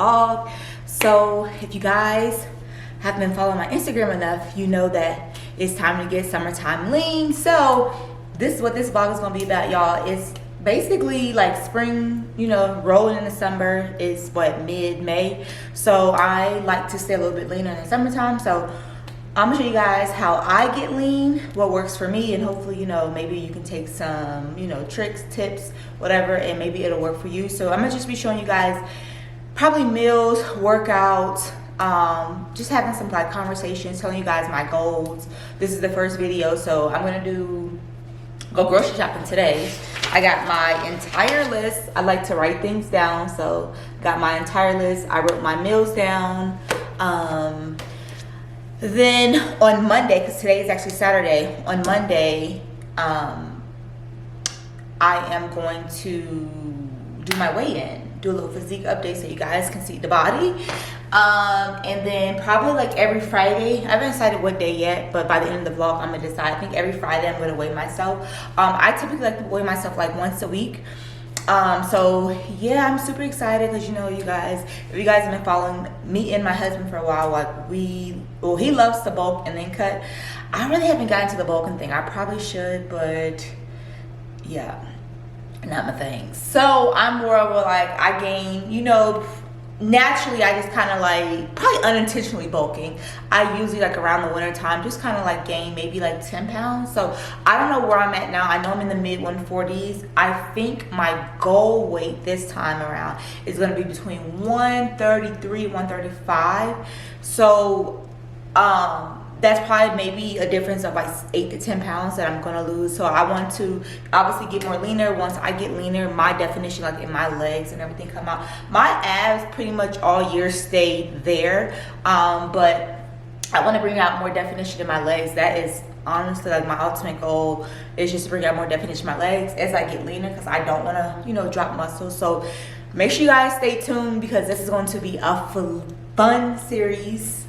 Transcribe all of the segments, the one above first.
vlog. So if you guys haven't been following my Instagram enough, you know that it's time to get summertime lean. So this is what this vlog is going to be about, y'all. It's basically like spring, you know, rolling into summer. Is what, mid-May. So I like to stay a little bit leaner in the summertime. So I'm gonna show you guys how I get lean, what works for me, and hopefully, you know, maybe you can take some, you know, tricks, tips, whatever, and maybe it'll work for you. So I'm gonna just be showing you guys probably meals, workouts, just having some like conversations, telling you guys my goals. This is the first video, so I'm gonna go grocery shopping today. I got my entire list. I like to write things down, so got my entire list. I wrote my meals down. Then on Monday, because today is actually Saturday, on Monday, I am going to do my weigh-in, do a little physique update so you guys can see the body. And then probably like every Friday, I haven't decided what day yet, but by the end of the vlog, I'm gonna decide. I think every Friday I'm gonna weigh myself. I typically like to weigh myself like once a week. So yeah, I'm super excited because, you know, you guys, if you guys have been following me and my husband for a while, like he loves to bulk and then cut. I really haven't gotten to the bulking thing. I probably should, but yeah, not my thing. So I'm more of a like, I gain, you know, naturally I just kind of like, probably unintentionally bulking. I usually like around the winter time just kind of like gain maybe like 10 pounds. So I don't know where I'm at now. I know I'm in the mid 140s. I think my goal weight this time around is going to be between 133 135. So that's probably maybe a difference of like 8 to 10 pounds that I'm gonna lose. So I want to obviously get more leaner. Once I get leaner, my definition, like in my legs and everything, come out. My abs pretty much all year stay there, but I want to bring out more definition in my legs. That is honestly like my ultimate goal, is just to bring out more definition in my legs as I get leaner, because I don't want to, you know, drop muscle. So make sure you guys stay tuned, because this is going to be a fun series.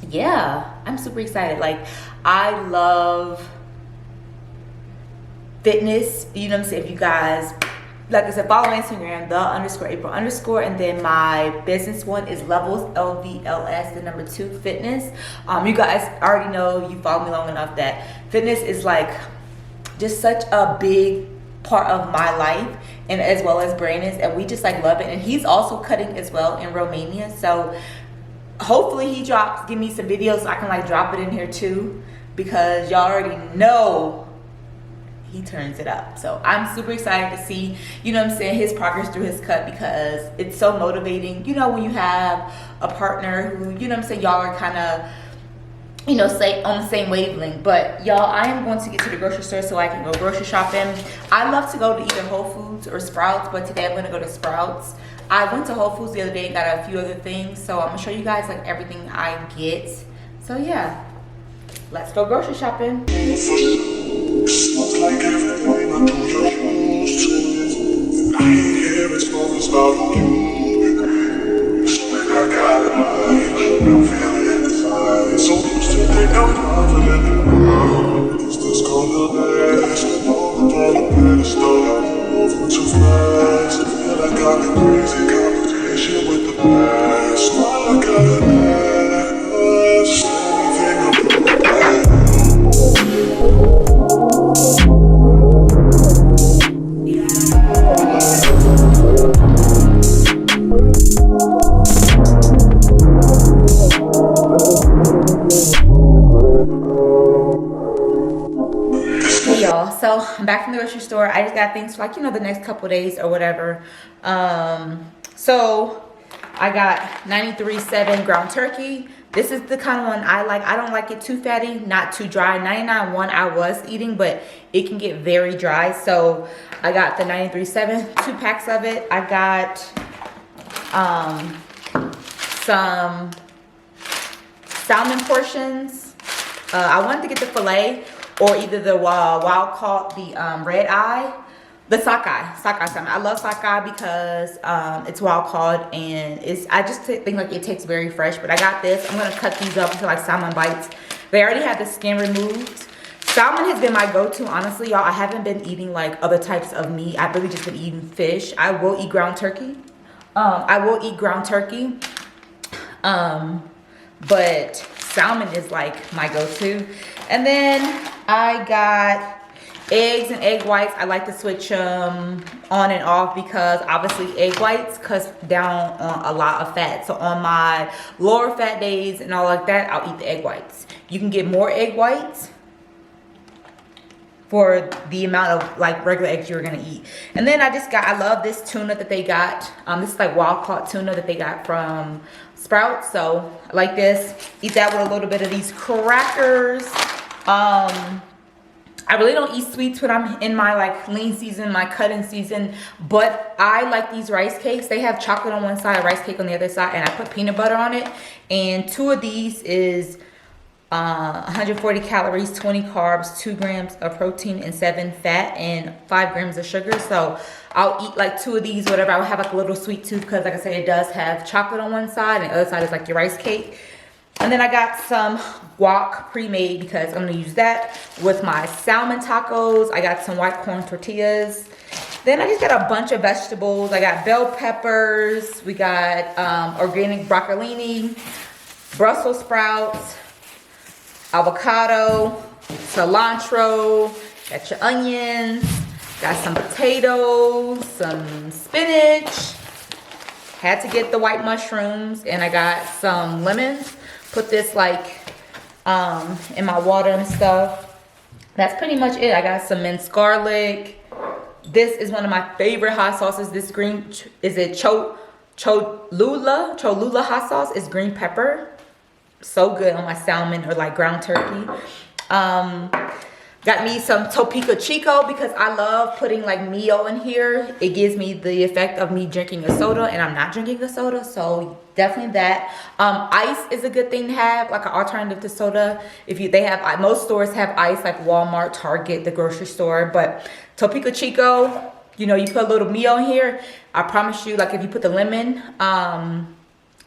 Yeah, I'm super excited. Like, I love fitness, you know what I'm saying? If you guys, like I said, follow my Instagram, _April_, and then my business one is Levels, LVLS, the number 2, fitness. You guys already know, you follow me long enough, that fitness is like just such a big part of my life, and as well as Brandon's, and we just like love it. And he's also cutting as well in Romania, so hopefully he give me some videos so I can like drop it in here too, because y'all already know he turns it up. So I'm super excited to see, you know what I'm saying, his progress through his cut, because it's so motivating, you know, when you have a partner who, you know what I'm saying, y'all are kind of, you know, say on the same wavelength. But y'all, I am going to get to the grocery store so I can go grocery shopping. I love to go to either Whole Foods or Sprouts, but today I'm going to go to Sprouts. I went to Whole Foods the other day and got a few other things, so I'm gonna show you guys like everything I get. So yeah, let's go grocery shopping. So I'm back from the grocery store. I just got things for like, you know, the next couple days or whatever. So I got 93.7 ground turkey. This is the kind of one I like. I don't like it too fatty, not too dry. 99.1 I was eating, but it can get very dry. So I got the 93.7, 2 packs of it. I got some salmon portions. I wanted to get the fillet, or either the wild caught, the red eye, the sockeye salmon. I love sockeye because it's wild caught, and I just think like it tastes very fresh. But I got this. I'm gonna cut these up into like salmon bites. They already have the skin removed. Salmon has been my go-to, honestly, y'all. I haven't been eating like other types of meat. I've really just been eating fish. I will eat ground turkey. I will eat ground turkey, but salmon is like my go-to. And then I got eggs and egg whites. I like to switch them on and off because obviously egg whites cuts down on a lot of fat. So on my lower fat days and all like that, I'll eat the egg whites. You can get more egg whites for the amount of like regular eggs you're gonna eat. And then I love this tuna that they got. This is like wild caught tuna that they got from Sprouts. So I like this. Eat that with a little bit of these crackers. I really don't eat sweets when I'm in my like lean season, my cutting season, but I like these rice cakes. They have chocolate on one side, rice cake on the other side, and I put peanut butter on it. And 2 of these is 140 calories, 20 carbs, 2 grams of protein, and 7 fat, and 5 grams of sugar. So I'll eat like 2 of these, whatever. I'll have like a little sweet tooth because like I said, it does have chocolate on one side and the other side is like your rice cake. And then I got some guac pre-made because I'm gonna use that with my salmon tacos. I got some white corn tortillas. Then I just got a bunch of vegetables. I got bell peppers. We got organic broccolini, Brussels sprouts, avocado, cilantro, got your onions, got some potatoes, some spinach. Had to get the white mushrooms, and I got some lemons. Put this like in my water and stuff. That's pretty much it. I got some minced garlic. This is one of my favorite hot sauces. This green, is it Cholula hot sauce? Is green pepper. So good on my salmon or like ground turkey. Got me some Topeka Chico because I love putting like Mio in here. It gives me the effect of me drinking a soda, and I'm not drinking a soda, so definitely that. Ice is a good thing to have, like an alternative to soda. They have, most stores have ice, like Walmart, Target, the grocery store. But Topeka Chico, you know, you put a little Mio in here. I promise you, like if you put the lemon,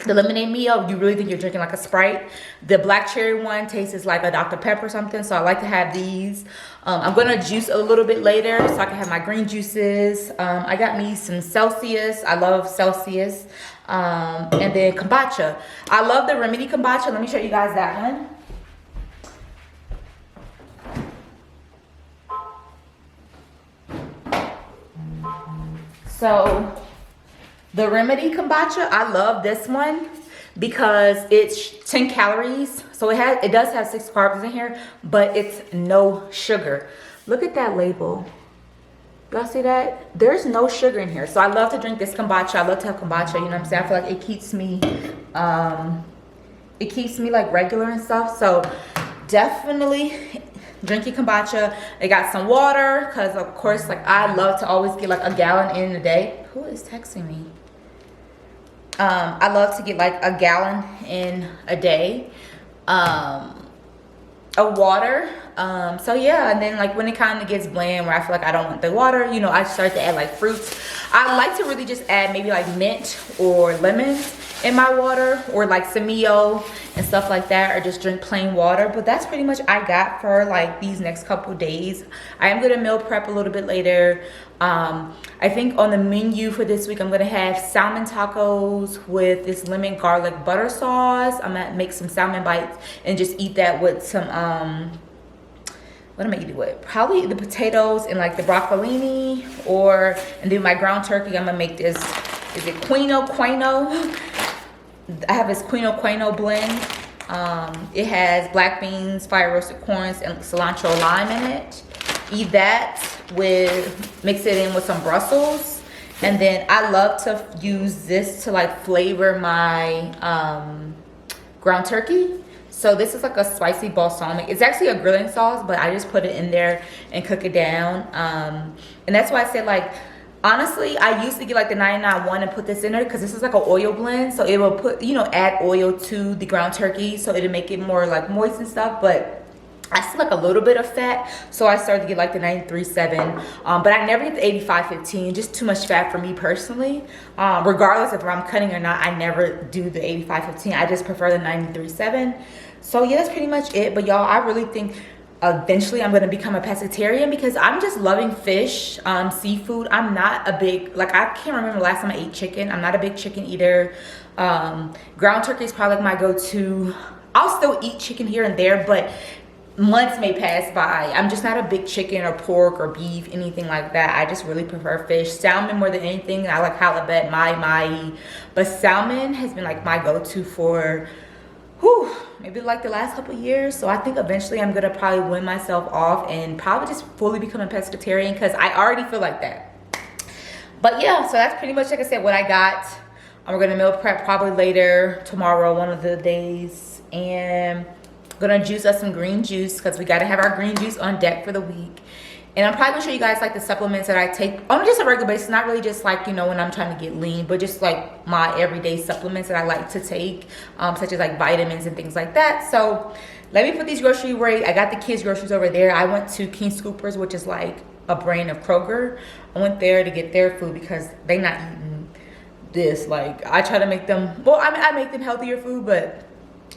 the lemonade Mio, you really think you're drinking like a Sprite. The black cherry one tastes like a Dr. Pepper or something, so I like to have these. I'm gonna juice a little bit later so I can have my green juices. I got me some Celsius. I love Celsius. And then kombucha. I love the Remedy kombucha. Let me show you guys that one. So the Remedy kombucha, I love this one because it's 10 calories. So it does have 6 carbs in here, but it's no sugar. Look at that label. Y'all see that? There's no sugar in here. So I love to drink this kombucha. I love to have kombucha, you know what I'm saying? I feel like it keeps me like regular and stuff. So definitely drinking kombucha. I got some water because of course, like I love to always get like a gallon in a day. Who is texting me? I love to get like a gallon in a day of water. So yeah, and then like when it kind of gets bland where I feel like I don't want the water, you know, I start to add like fruits. I like to really just add maybe like mint or lemons in my water, or like some Mio and stuff like that, or just drink plain water. But that's pretty much I got for like these next couple days. I am gonna meal prep a little bit later. I think on the menu for this week I'm gonna have salmon tacos with this lemon garlic butter sauce. I'm gonna make some salmon bites and just eat that with some what am I eating with? Probably the potatoes and like the broccolini, and then my ground turkey. I'm gonna make this, is it quino? I have this quino blend. It has black beans, fire roasted corns, and cilantro lime in it. Eat that mix it in with some Brussels. And then I love to use this to like flavor my ground turkey. So this is like a spicy balsamic. It's actually a grilling sauce, but I just put it in there and cook it down. And that's why I said, like, honestly, I used to get like the 99 one and put this in there because this is like an oil blend. So it will put, you know, add oil to the ground turkey. So it'll make it more like moist and stuff. But I still like a little bit of fat. So I started to get like the 93.7. But I never get the 85.15. Just too much fat for me personally. Regardless if I'm cutting or not, I never do the 85.15. I just prefer the 93.7. So yeah, that's pretty much it. But y'all, I really think eventually I'm gonna become a pescatarian because I'm just loving fish, seafood. I'm not a big, like, I can't remember the last time I ate chicken. I'm not a big chicken eater. Ground turkey is probably like my go-to. I'll still eat chicken here and there, but months may pass by. I'm just not a big chicken or pork or beef, anything like that. I just really prefer fish. Salmon more than anything. I like halibut, mahi, but salmon has been like my go-to for maybe like the last couple of years. So I think eventually I'm gonna probably win myself off and probably just fully become a pescatarian because I already feel like that. But yeah, so that's pretty much, like I said, what I got. We're gonna meal prep probably later tomorrow, one of the days, and I'm gonna juice us some green juice because we gotta have our green juice on deck for the week. And I'm probably gonna show you guys like the supplements that I take on just a regular basis, not really just like, you know, when I'm trying to get lean, but just like my everyday supplements that I like to take, such as like vitamins and things like that. So let me put these groceries away. I got the kids' groceries over there. I went to King Scoopers, which is like a brand of Kroger. I went there to get their food because they not eating this. Like, I try to make them, well, I mean, I make them healthier food, but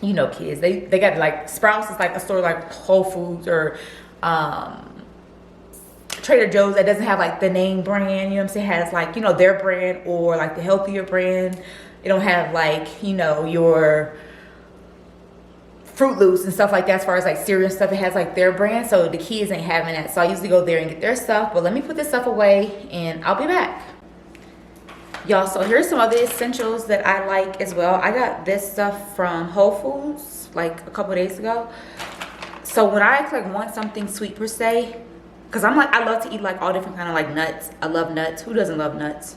you know, kids, they got like Sprouts is like a store like Whole Foods or Trader Joe's that doesn't have like the name brand, you know what I'm saying, has like, you know, their brand or like the healthier brand. They don't have like, you know, your Fruit Loops and stuff like that as far as like cereal and stuff. It has like their brand, so the kids ain't having that. So I usually go there and get their stuff. But let me put this stuff away and I'll be back. Y'all, so here's some other essentials that I like as well. I got this stuff from Whole Foods like a couple days ago. So when I like want something sweet per se, because I'm like, I love to eat like all different kind of like nuts. I love nuts. Who doesn't love nuts?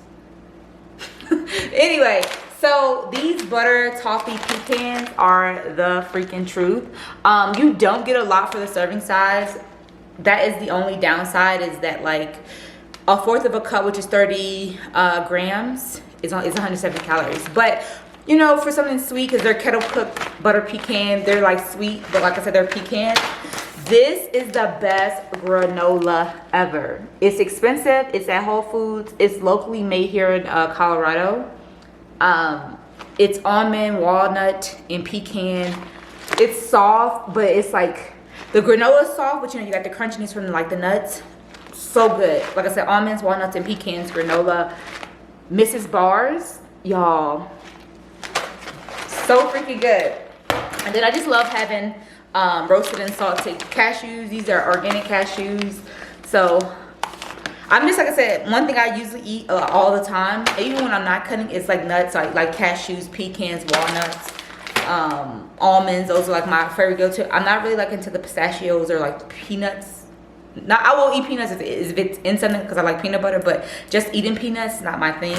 Anyway, so these butter toffee pecans are the freaking truth. You don't get a lot for the serving size. That is the only downside, is that like a fourth of a cup, which is 30 grams, is 170 calories. But you know, for something sweet, because they're kettle cooked butter pecan, they're like sweet, but like I said, they're pecan. This is the best granola ever. It's expensive. It's at Whole Foods. It's locally made here in Colorado. It's almond, walnut, and pecan. It's soft, but it's like the granola is soft, but you know, you got the crunchiness from like the nuts. So good. Like I said, almonds, walnuts, and pecans, granola. Mrs. Bars, y'all, so freaking good. And then I just love having roasted and salted cashews. These are organic cashews. So I'm just, like I said, one thing I usually eat all the time, even when I'm not cutting, is like nuts, like cashews, pecans, walnuts, almonds. Those are like my favorite go-to. I'm not really like into the pistachios or like peanuts. Now, I will eat peanuts if it's in something because I like peanut butter, but just eating peanuts is not my thing.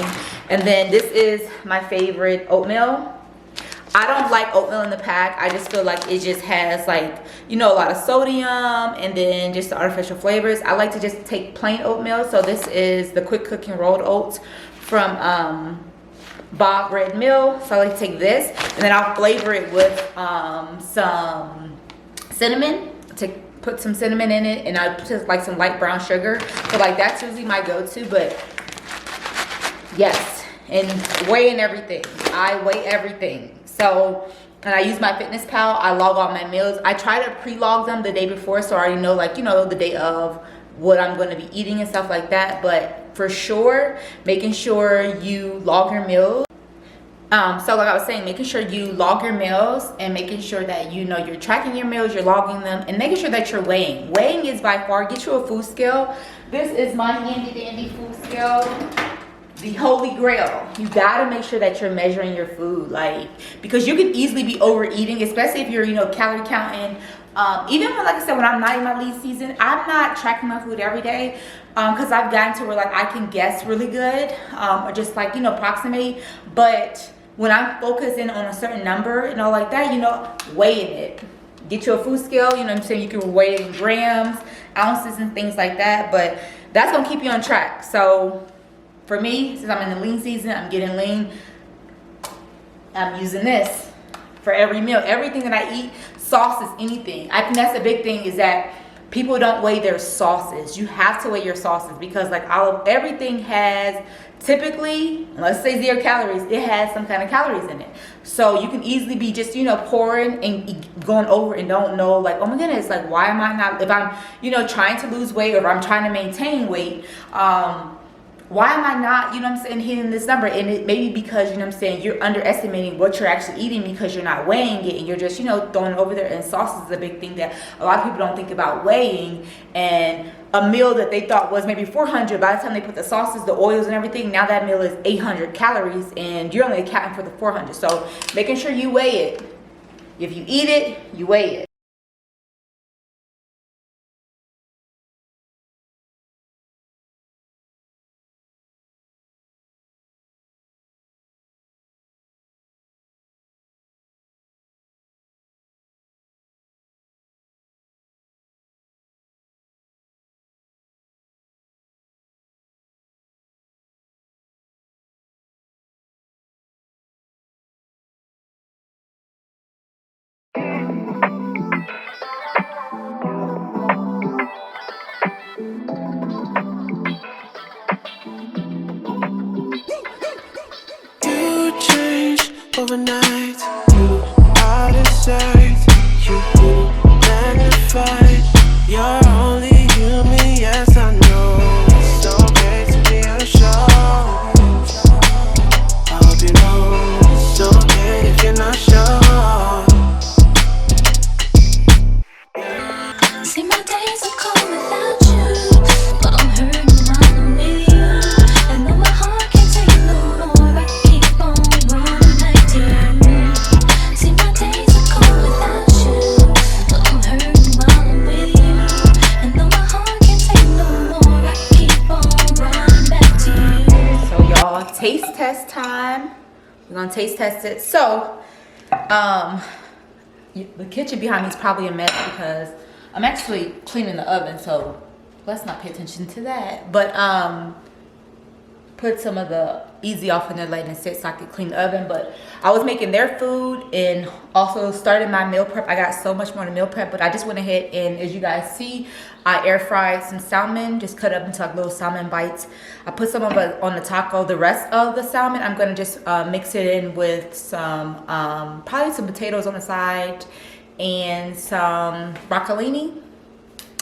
And then this is my favorite oatmeal. I don't like oatmeal in the pack. I just feel like it just has like, you know, a lot of sodium and then just the artificial flavors. I like to just take plain oatmeal. So this is the quick cooking rolled oats from Bob Red Mill. So I like to take this and then I'll flavor it with some cinnamon. Put some cinnamon in it, and I put like some light brown sugar. So like that's usually my go-to. But yes, and weigh and everything. I weigh everything. So, and I use my Fitness Pal. I log all my meals. I try to pre-log them the day before, so I already know, like, you know, the day of what I'm going to be eating and stuff like that. But for sure, making sure you log your meals. So like I was saying, making sure you log your meals and making sure that, you know, you're tracking your meals, you're logging them, and making sure that you're weighing. Weighing is by far, get you a food scale. This is my handy dandy food scale, the holy grail. You gotta make sure that you're measuring your food, like, because you can easily be overeating, especially if you're, you know, calorie counting. Even when, like I said, when I'm not in my lean season, I'm not tracking my food every day, because I've gotten to where like I can guess really good, or just like, you know, approximate. But when I'm focusing on a certain number, you know, like that, you know, weighing it. Get you a food scale, you know what I'm saying? You can weigh it in grams, ounces, and things like that. But that's going to keep you on track. So for me, since I'm in the lean season, I'm getting lean, I'm using this for every meal. Everything that I eat, sauces, anything. I think that's the big thing, is that people don't weigh their sauces. You have to weigh your sauces, because like everything has, typically, let's say 0 calories, it has some kind of calories in it. So you can easily be just, you know, pouring and going over and don't know, like, oh my goodness, like, why am I not, if I'm, you know, trying to lose weight, or if I'm trying to maintain weight, why am I not, you know what I'm saying, hitting this number? And it may be because, you know what I'm saying, you're underestimating what you're actually eating because you're not weighing it, and you're just, you know, throwing it over there. And sauce is a big thing that a lot of people don't think about weighing. And a meal that they thought was maybe 400, by the time they put the sauces, the oils and everything, now that meal is 800 calories, and you're only accounting for the 400. So making sure you weigh it. If you eat it, you weigh it. You changed overnight. You out of sight. You magnified. You're only human, yes I know. It's okay to be unsure. I hope you know it's okay if you're not sure. See, my days are cold without you, but I'm hurting while I'm with you. And though my heart can't take no more, I keep on running back to you. See, my days are cold without you, but I'm hurting while I'm with you. And though my heart can't take no more, I keep on running back to you. So y'all, taste test time. We're gonna taste test it. So, the kitchen behind me is probably a mess because I'm actually cleaning the oven, so let's not pay attention to that. But put some of the easy off in there, letting it sit so I could clean the oven. But I was making their food and also started my meal prep. I got so much more to meal prep, but I just went ahead and, as you guys see, I air fried some salmon, just cut up into like little salmon bites. I put some of it on the taco. The rest of the salmon, I'm gonna just mix it in with some, probably some potatoes on the side and some broccolini.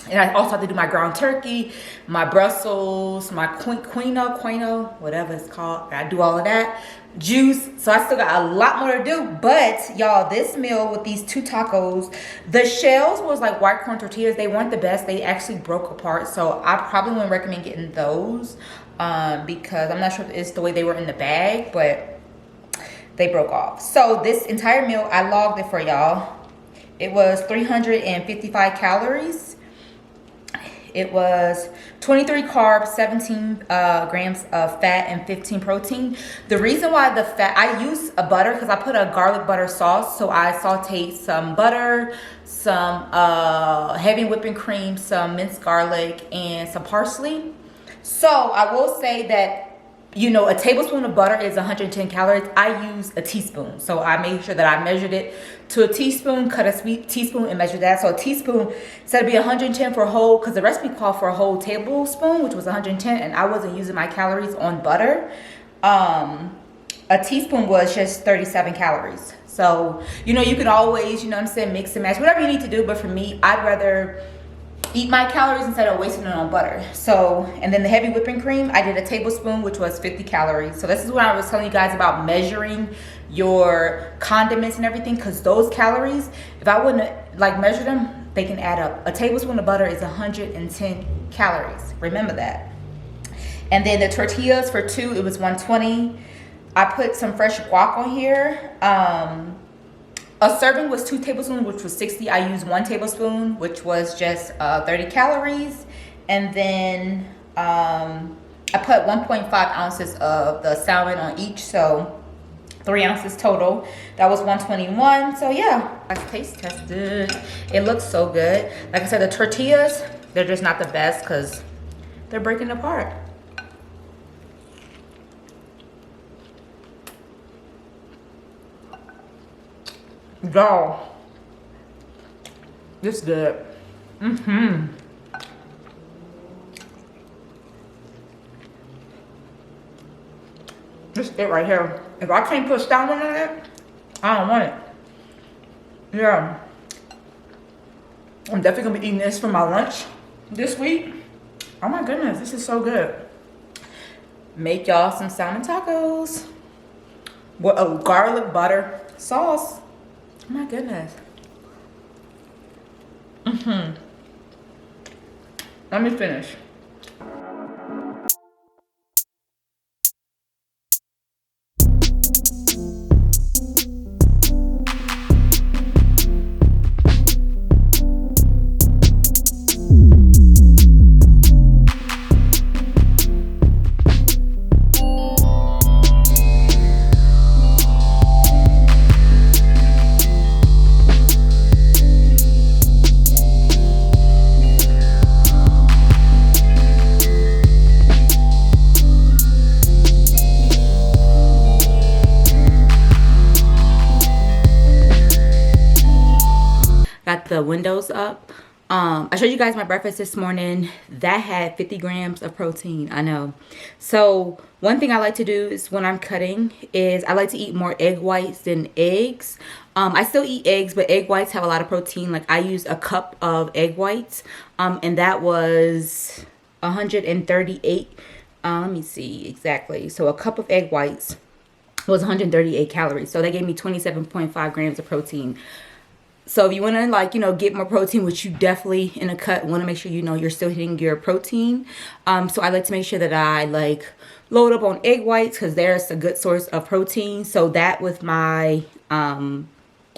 And I also have to do my ground turkey, my Brussels, my quino, whatever it's called. I do all of that. Juice. So I still got a lot more to do. But y'all, this meal with these 2 tacos, the shells was like white corn tortillas. They weren't the best. They actually broke apart. So I probably wouldn't recommend getting those because I'm not sure if it's the way they were in the bag, but they broke off. So this entire meal, I logged it for y'all. It was 355 calories. It was 23 carbs, 17 grams of fat, and 15 protein. The reason why the fat, I use a butter because I put a garlic butter sauce. So I sauteed some butter, some heavy whipping cream, some minced garlic, and some parsley. So I will say that, you know, a tablespoon of butter is 110 calories. I use a teaspoon. So I made sure that I measured it to a teaspoon, cut a sweet teaspoon and measure that. So a teaspoon said to be 110 for a whole, because the recipe called for a whole tablespoon, which was 110, and I wasn't using my calories on butter. A teaspoon was just 37 calories. So, you know, you can always, you know what I'm saying, mix and match, whatever you need to do. But for me, I'd rather eat my calories instead of wasting it on butter. So, and then the heavy whipping cream, I did a tablespoon, which was 50 calories. So this is what I was telling you guys about measuring your condiments and everything, because those calories, if I wouldn't like measure them, they can add up. A tablespoon of butter is 110 calories. Remember that. And then the tortillas for 2, it was 120. I put some fresh guac on here. A serving was 2 tablespoons, which was 60. I used 1 tablespoon, which was just 30 calories. And then I put 1.5 ounces of the salmon on each, so 3 ounces total. That was 121. So yeah, let's taste test it. It looks so good. Like I said, the tortillas, they're just not the best because they're breaking apart. Y'all, this good. This is it right here. If I can't put salmon on it, I don't want it. Yeah. I'm definitely gonna be eating this for my lunch this week. Oh my goodness, this is so good. Make y'all some salmon tacos with a garlic butter sauce. Oh my goodness. Let me finish. Got the windows up. I showed you guys my breakfast this morning. That had 50 grams of protein. I know. So one thing I like to do is when I'm cutting is I like to eat more egg whites than eggs. I still eat eggs, but egg whites have a lot of protein. Like I used a cup of egg whites, and that was 138. Let me see exactly. So a cup of egg whites was 138 calories. So that gave me 27.5 grams of protein. So if you want to, like, you know, get more protein, which you definitely in a cut want to make sure, you know, you're still hitting your protein. So I like to make sure that I like load up on egg whites because there's a good source of protein. So that with my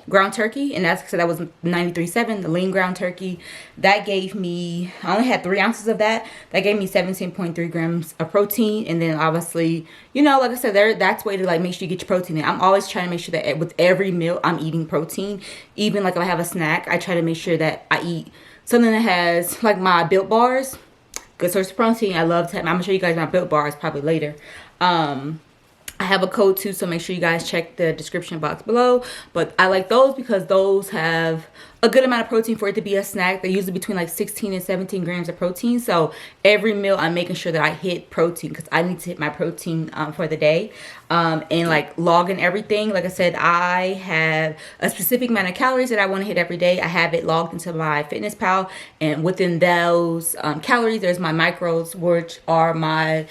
ground turkey, and that's because that was 93.7, the lean ground turkey, that gave me, I only had 3 ounces of that. That gave me 17.3 grams of protein. And then obviously, you know, like I said, that's way to like make sure you get your protein in. I'm always trying to make sure that with every meal I'm eating protein. Even like if I have a snack, I try to make sure that I eat something that has like my Built bars, good source of protein. I love to have, I'm gonna show you guys my Built bars probably later. I have a code too, so make sure you guys check the description box below. But I like those because those have a good amount of protein for it to be a snack. They're usually between like 16 and 17 grams of protein. So every meal I'm making sure that I hit protein because I need to hit my protein for the day. And like logging everything. Like I said, I have a specific amount of calories that I want to hit every day. I have it logged into my Fitness Pal. And within those calories, there's my macros, which are my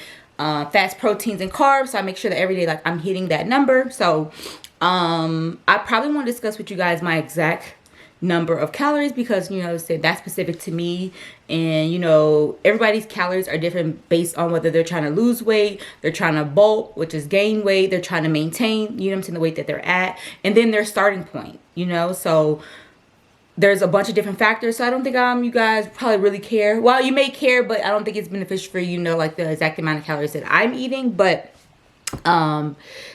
fats, proteins, and carbs. So I make sure that every day like I'm hitting that number. So I probably want to discuss with you guys my exact number of calories because, you know, that's specific to me. And, you know, everybody's calories are different based on whether they're trying to lose weight, they're trying to bulk, which is gain weight, they're trying to maintain, you know what I'm saying, the weight that they're at, and then their starting point, you know. So there's a bunch of different factors. So I don't think you guys probably really care. Well, you may care, but I don't think it's beneficial for you to know like the exact amount of calories that I'm eating. But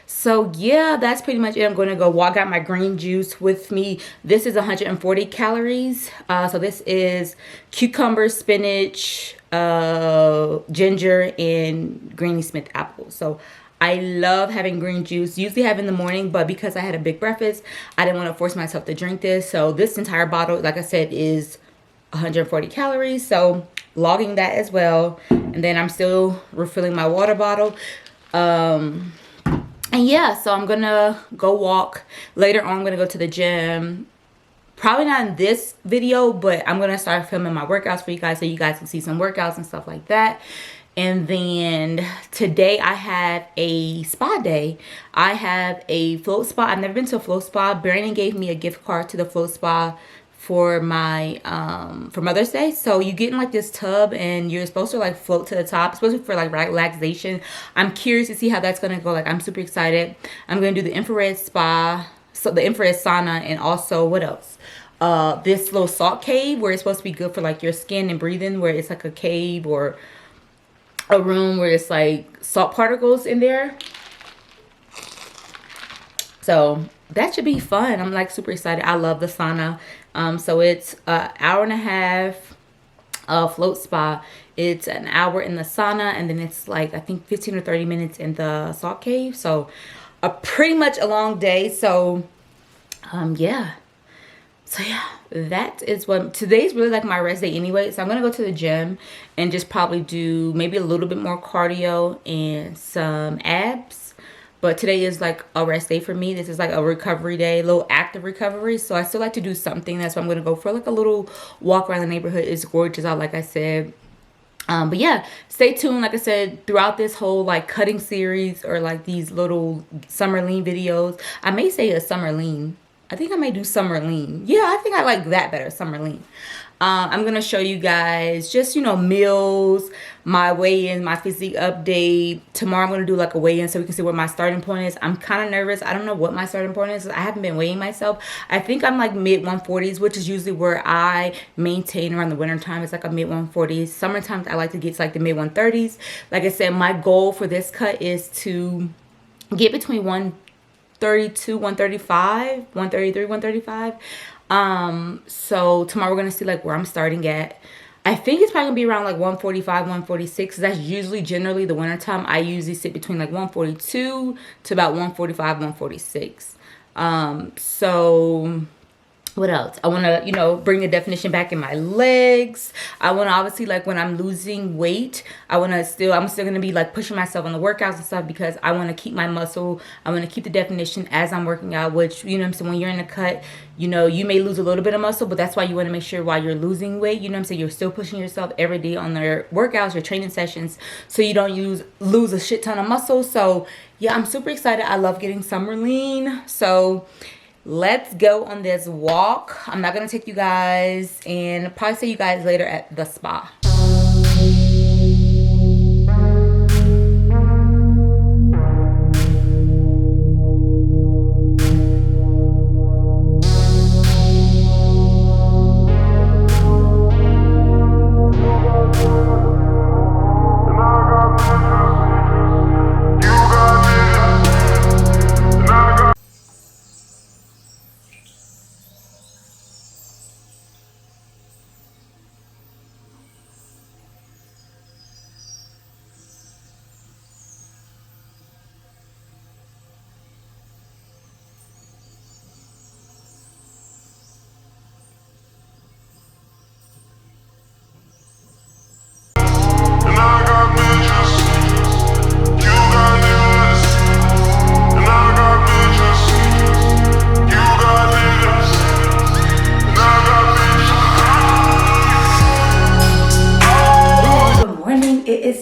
so yeah, that's pretty much it. I'm going to go walk out my green juice with me. This is 140 calories. So this is cucumber, spinach, ginger, and Granny Smith apple. So I love having green juice. Usually have in the morning, but because I had a big breakfast, I didn't want to force myself to drink this. So this entire bottle, like I said, is 140 calories. So logging that as well. And then I'm still refilling my water bottle. And yeah, so I'm gonna go walk. Later on, I'm gonna go to the gym. Probably not in this video, but I'm gonna start filming my workouts for you guys so you guys can see some workouts and stuff like that. And then today I have a spa day. I have a float spa. I've never been to a float spa. Brandon gave me a gift card to the float spa for my for Mother's Day. So you get in like this tub and you're supposed to like float to the top. It's supposed to be for like relaxation. I'm curious to see how that's gonna go. Like I'm super excited. I'm gonna do the infrared spa, so the infrared sauna, and also what else? This little salt cave where it's supposed to be good for like your skin and breathing, where it's like a cave or a room where it's like salt particles in there. So that should be fun. I'm like super excited. I love the sauna. So it's an hour and a half float spa. It's an hour in the sauna, and then it's like I think 15 or 30 minutes in the salt cave. So pretty much a long day. So yeah. So yeah, that is what today's really like my rest day anyway. So I'm gonna go to the gym and just probably do maybe a little bit more cardio and some abs. but today is like a rest day for me. This is like a recovery day, a little active recovery. So I still like to do something. That's why I'm gonna go for like a little walk around the neighborhood. It's gorgeous out, like I said. But yeah, stay tuned. Like I said, throughout this whole like cutting series or like these little summer lean videos. I may say a summer lean. I think I may do summer lean. Yeah, I think I like that better, summer lean. I'm going to show you guys just, you know, meals, my weigh-in, my physique update. Tomorrow I'm going to do like a weigh-in so we can see where my starting point is. I'm kind of nervous. I don't know what my starting point is. I haven't been weighing myself. I think I'm like mid 140s, which is usually where I maintain around the winter time. It's like a mid 140s. Summertime, I like to get to like the mid 130s. Like I said, my goal for this cut is to get between 132, 135, 133, 135. So tomorrow we're gonna see like where I'm starting at. I think it's probably gonna be around like 145, 146. That's usually generally the winter time. I usually sit between like 142 to about 145, 146. So what else? I want to, you know, bring the definition back in my legs. I want to obviously, like, when I'm losing weight, I'm still going to be like pushing myself on the workouts and stuff because I want to keep my muscle. I want to keep the definition as I'm working out, which, you know what I'm saying, when you're in a cut, you know, you may lose a little bit of muscle, but that's why you want to make sure while you're losing weight, you know what I'm saying, you're still pushing yourself every day on their workouts, your training sessions, so you don't lose a shit ton of muscle. So yeah, I'm super excited. I love getting summer lean. So let's go on this walk. I'm not gonna take you guys, and probably see you guys later at the spa.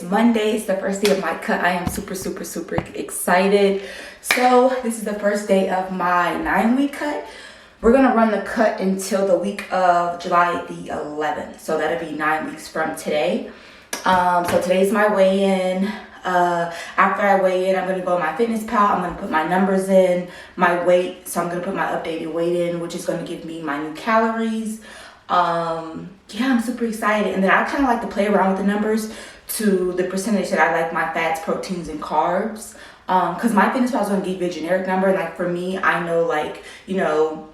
Monday is the first day of my cut. I am super excited. So this is the first day of my 9-week cut. We're gonna run the cut until the week of July the 11th. So that'll be 9 weeks from today. So today's my weigh-in. After I weigh in, I'm gonna go on my fitness pal. I'm gonna put my numbers in, my weight. So I'm gonna put my updated weight in, which is gonna give me my new calories. Yeah, I'm super excited. And then I kind of like to play around with the numbers to the percentage that I like my fats, proteins, and carbs. Because my fitness pal is gonna give you a generic number. And like for me, I know, like, you know,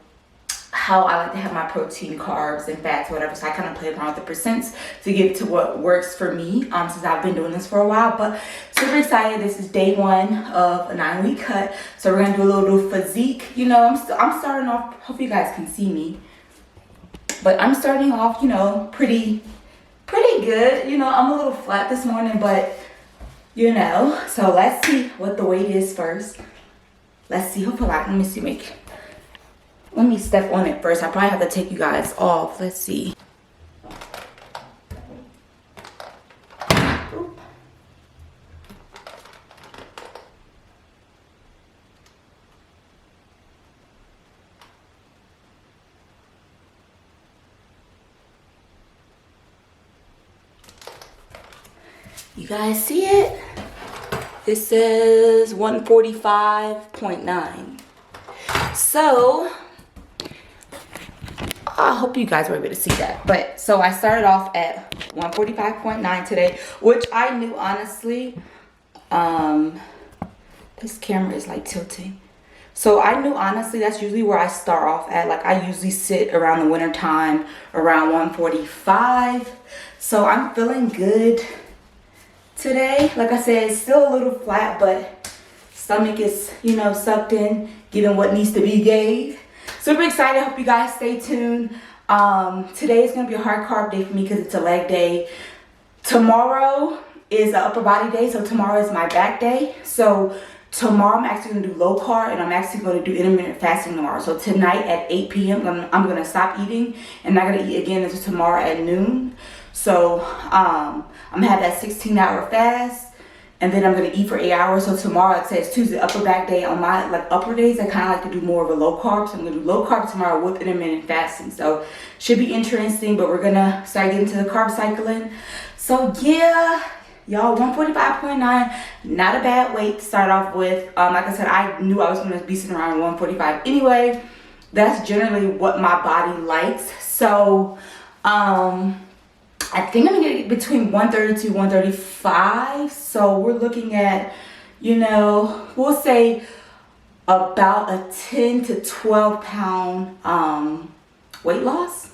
how I like to have my protein, carbs, and fats, whatever. So I kind of play around with the percents to get to what works for me, since I've been doing this for a while. But super excited. This is day 1 of a 9-week cut. So we're gonna do a little physique. You know, I'm starting off, hopefully you guys can see me, but I'm starting off, you know, pretty good. You know, I'm a little flat this morning, but you know, so let's see what the weight is first. Let's see. Hopefully, let me step on it first. I probably have to take you guys off. Let's see. Oop. You guys see it? It says 145.9. So I hope you guys were able to see that. But so I started off at 145.9 today, which I knew, honestly, this camera is like tilting. So I knew, honestly, that's usually where I start off at. Like, I usually sit around the winter time around 145. So I'm feeling good today. Like I said, it's still a little flat, but stomach is, you know, sucked in, giving what needs to be gave. Super excited. Hope you guys stay tuned. Today is gonna be a hard carb day for me because it's a leg day. Tomorrow is an upper body day, so tomorrow is my back day. So Tomorrow I'm actually going to do low carb, and I'm actually going to do intermittent fasting tomorrow. So tonight at 8 p.m. I'm going to stop eating, and not going to eat again until tomorrow at noon. So I'm going to have that 16-hour fast, and then I'm going to eat for 8 hours. So tomorrow, like I said, it's Tuesday, upper back day. On my upper days, I kind of like to do more of a low carb. So I'm going to do low carb tomorrow with intermittent fasting. So should be interesting, but we're going to start getting to the carb cycling. So yeah. Y'all, 145.9, not a bad weight to start off with. Like I said, I knew I was going to be sitting around 145 anyway. That's generally what my body likes. So, I think I'm going to get between 132 135. So we're looking at, we'll say about a 10 to 12 pound weight loss.